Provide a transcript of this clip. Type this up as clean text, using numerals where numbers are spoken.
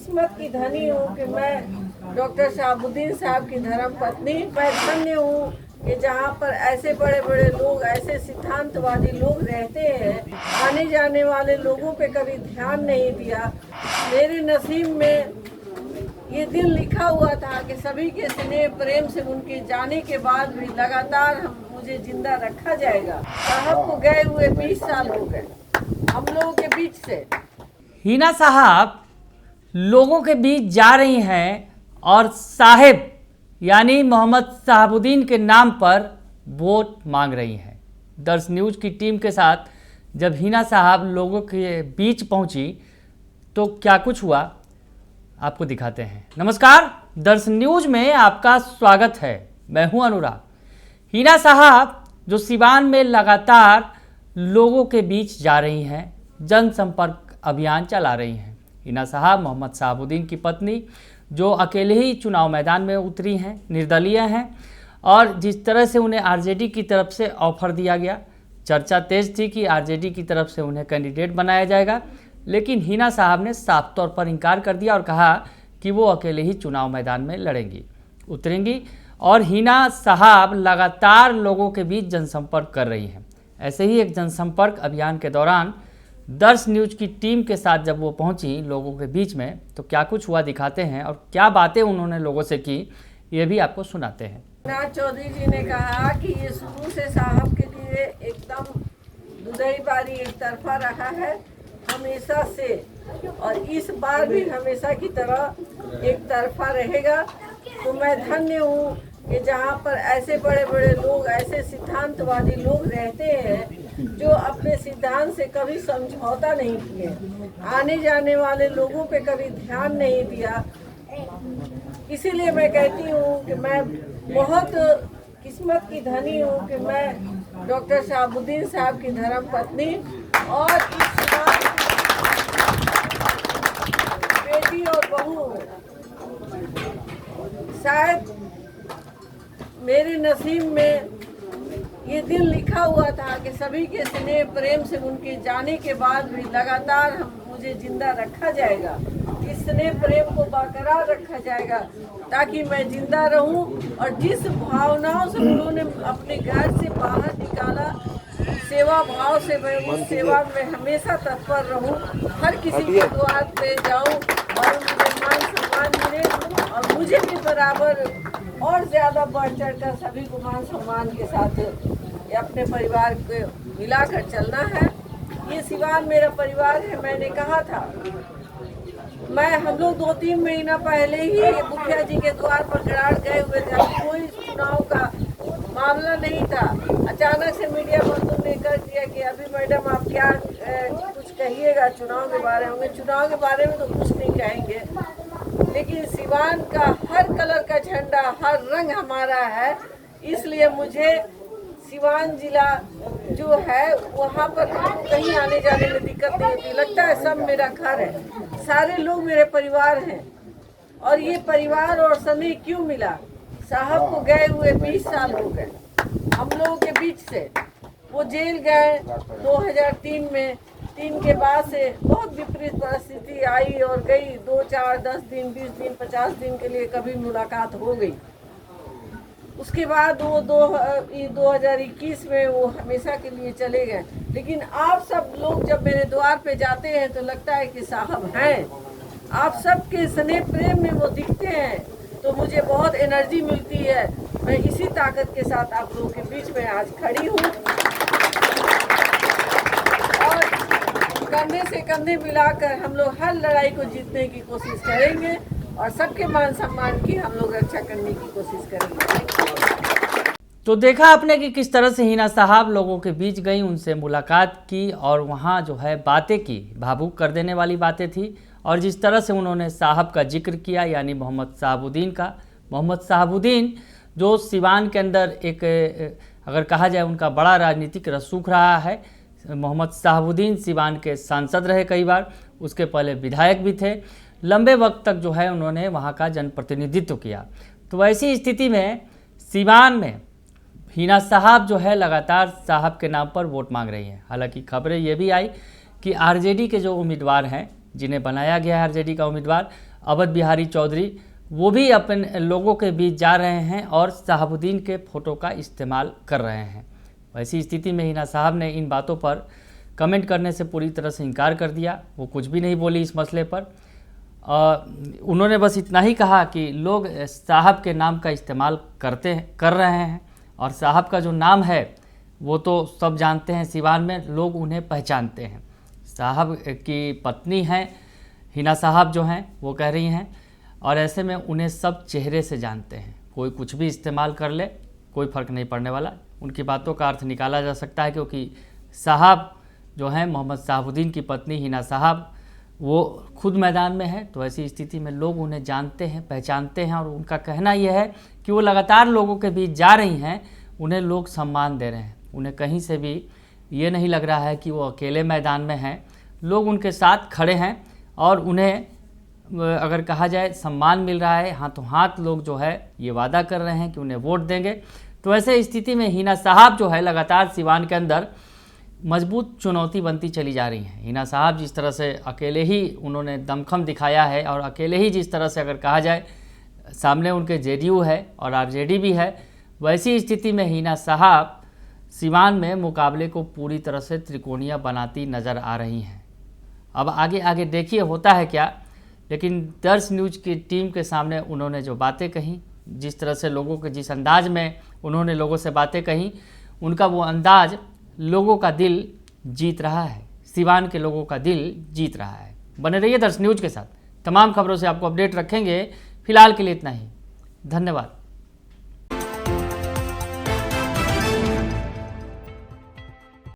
किस्मत की धनी हूँ कि मैं डॉक्टर शहाबुद्दीन साहब की धर्म पत्नी। मैं धन्य हूँ कि जहाँ पर ऐसे बड़े बड़े लोग, ऐसे सिद्धांतवादी लोग रहते हैं, आने जाने वाले लोगों पे कभी ध्यान नहीं दिया। मेरे नसीब में ये दिन लिखा हुआ था कि सभी के स्नेह प्रेम से उनके जाने के बाद भी लगातार मुझे जिंदा रखा जाएगा। साहब को गए हुए 20 साल हो गए हम लोगों के बीच से। हिना साहब लोगों के बीच जा रही हैं और साहिब यानी मोहम्मद शहाबुद्दीन के नाम पर वोट मांग रही हैं। दर्श न्यूज़ की टीम के साथ जब हिना साहब लोगों के बीच पहुंची तो क्या कुछ हुआ आपको दिखाते हैं। नमस्कार, दर्श न्यूज़ में आपका स्वागत है। मैं हूं अनुराग। हिना साहब जो सिवान में लगातार लोगों के बीच जा रही हैं, जनसंपर्क अभियान चला रही हैं। हिना साहब मोहम्मद शहाबुद्दीन की पत्नी जो अकेले ही चुनाव मैदान में उतरी हैं, निर्दलीय हैं, और जिस तरह से उन्हें आरजेडी की तरफ से ऑफर दिया गया, चर्चा तेज थी कि आरजेडी की तरफ से उन्हें कैंडिडेट बनाया जाएगा, लेकिन हिना साहब ने साफ तौर पर इनकार कर दिया और कहा कि वो अकेले ही चुनाव मैदान में लड़ेंगी, उतरेंगी। और हिना साहब लगातार लोगों के बीच जनसंपर्क कर रही हैं। ऐसे ही एक जनसंपर्क अभियान के दौरान दर्श न्यूज़ की टीम के साथ जब वो पहुंची लोगों के बीच में तो क्या कुछ हुआ दिखाते हैं और क्या बातें उन्होंने लोगों से की ये भी आपको सुनाते हैं। नाथ चौधरी जी ने कहा कि ये शुरू से साहब के लिए एकदम दुधई बारी एक तरफा रहा है हमेशा से, और इस बार भी हमेशा की तरह एक तरफा रहेगा। तो मैं धन्य हूँ कि जहाँ पर ऐसे बड़े बड़े लोग, ऐसे सिद्धांतवादी लोग रहते हैं जो अपने सिद्धांत से कभी समझौता नहीं किए, आने जाने वाले लोगों पे कभी ध्यान नहीं दिया। इसीलिए मैं कहती हूँ कि मैं बहुत किस्मत की धनी हूँ कि मैं डॉक्टर शहाबुद्दीन साहब की धर्म पत्नी और इस बार बेटी और बहू। शायद मेरे नसीब में ये दिन लिखा हुआ था कि सभी के स्नेह प्रेम से उनके जाने के बाद भी लगातार मुझे जिंदा रखा जाएगा। इस स्नेह प्रेम को बरकरार रखा जाएगा ताकि मैं जिंदा रहूं, और जिस भावनाओं से उन्होंने अपने घर से बाहर निकाला, सेवा भाव से मैं उस सेवा में हमेशा तत्पर रहूं, हर किसी के द्वार पे जाऊं और उनके मान सम्मान मिले, और मुझे भी बराबर और ज़्यादा बढ़ चढ़ कर सभी को मान सम्मान के साथ अपने परिवार को मिलाकर चलना है। ये सिवान मेरा परिवार है। मैंने कहा था, हम लोग 2-3 महीना पहले ही मुखिया जी के द्वार पर गड़ाड़ गए हुए थे। कोई चुनाव का मामला नहीं था। अचानक से मीडिया बंधु ने कर दिया कि अभी मैडम आप क्या कुछ कहिएगा चुनाव के बारे में। चुनाव के बारे में तो कुछ नहीं कहेंगे, लेकिन सिवान का हर कलर का झंडा, हर रंग हमारा है। इसलिए मुझे सिवान जिला जो है वहाँ पर कहीं आने जाने में दिक्कत नहीं होती। लगता है सब मेरा घर है, सारे लोग मेरे परिवार हैं। और ये परिवार और स्नेह क्यों मिला? साहब को गए हुए 20 साल हो गए हम लोगों के बीच से। वो जेल गए 2003 में। 3 के बाद से बहुत विपरीत परिस्थिति आई और गई। 2, 4, 10 दिन, 20 दिन, 50 दिन के लिए कभी मुलाकात हो गई। उसके बाद वो 2021 में वो हमेशा के लिए चले गए। लेकिन आप सब लोग जब मेरे द्वार पे जाते हैं तो लगता है कि साहब हैं। आप सबके स्नेह प्रेम में वो दिखते हैं तो मुझे बहुत एनर्जी मिलती है। मैं इसी ताकत के साथ आप लोगों के बीच में आज खड़ी हूँ और कंधे से कंधे मिलाकर हम लोग हर लड़ाई को जीतने की कोशिश करेंगे और सबके मान सम्मान की हम लोग रक्षा करने की कोशिश करेंगे। तो देखा आपने कि किस तरह से हिना साहब लोगों के बीच गई, उनसे मुलाकात की और वहाँ जो है बातें की, भावुक कर देने वाली बातें थी। और जिस तरह से उन्होंने साहब का जिक्र किया, यानी मोहम्मद शहाबुद्दीन का। मोहम्मद शहाबुद्दीन जो सिवान के अंदर एक अगर कहा जाए उनका बड़ा राजनीतिक रसूख रहा है। मोहम्मद शहाबुद्दीन सिवान के सांसद रहे कई बार, उसके पहले विधायक भी थे। लंबे वक्त तक जो है उन्होंने वहाँ का जनप्रतिनिधित्व किया। तो ऐसी स्थिति में सिवान में हिना साहब जो है लगातार साहब के नाम पर वोट मांग रही हैं। हालांकि खबरें ये भी आई कि आरजेडी के जो उम्मीदवार हैं, जिन्हें बनाया गया है आरजेडी का उम्मीदवार, अवध बिहारी चौधरी, वो भी अपने लोगों के बीच जा रहे हैं और शहाबुद्दीन के फ़ोटो का इस्तेमाल कर रहे हैं। वैसी स्थिति में हिना साहब ने इन बातों पर कमेंट करने से पूरी तरह से इनकार कर दिया। वो कुछ भी नहीं बोली इस मसले पर। उन्होंने बस इतना ही कहा कि लोग साहब के नाम का इस्तेमाल कर रहे हैं और साहब का जो नाम है वो तो सब जानते हैं, सिवान में लोग उन्हें पहचानते हैं। साहब की पत्नी हैं हिना साहब जो हैं, वो कह रही हैं, और ऐसे में उन्हें सब चेहरे से जानते हैं। कोई कुछ भी इस्तेमाल कर ले, कोई फ़र्क नहीं पड़ने वाला। उनकी बातों का अर्थ निकाला जा सकता है, क्योंकि साहब जो हैं मोहम्मद शहाबुद्दीन की पत्नी हिना साहब, वो खुद मैदान में है। तो ऐसी स्थिति में लोग उन्हें जानते हैं, पहचानते हैं, और उनका कहना यह है कि वो लगातार लोगों के बीच जा रही हैं, उन्हें लोग सम्मान दे रहे हैं। उन्हें कहीं से भी ये नहीं लग रहा है कि वो अकेले मैदान में हैं। लोग उनके साथ खड़े हैं और उन्हें अगर कहा जाए सम्मान मिल रहा है, हाथों हाथ लोग जो है ये वादा कर रहे हैं कि उन्हें वोट देंगे। तो ऐसे स्थिति में हिना साहब जो है लगातार सिवान के अंदर मजबूत चुनौती बनती चली जा रही हैं। हिना साहब जिस तरह से अकेले ही उन्होंने दमखम दिखाया है, और अकेले ही जिस तरह से अगर कहा जाए सामने उनके जेडीयू है और आरजेडी भी है, वैसी स्थिति में हिना साहब सिवान में मुकाबले को पूरी तरह से त्रिकोणीय बनाती नज़र आ रही हैं। अब आगे आगे देखिए होता है क्या। लेकिन दर्श न्यूज़ की टीम के सामने उन्होंने जो बातें कही, जिस तरह से लोगों के जिस अंदाज में उन्होंने लोगों से बातें कही, उनका वो अंदाज लोगों का दिल जीत रहा है, सिवान के लोगों का दिल जीत रहा है। बने रहिए दर्श न्यूज़ के साथ, तमाम खबरों से आपको अपडेट रखेंगे। फिलहाल के लिए इतना ही, धन्यवाद।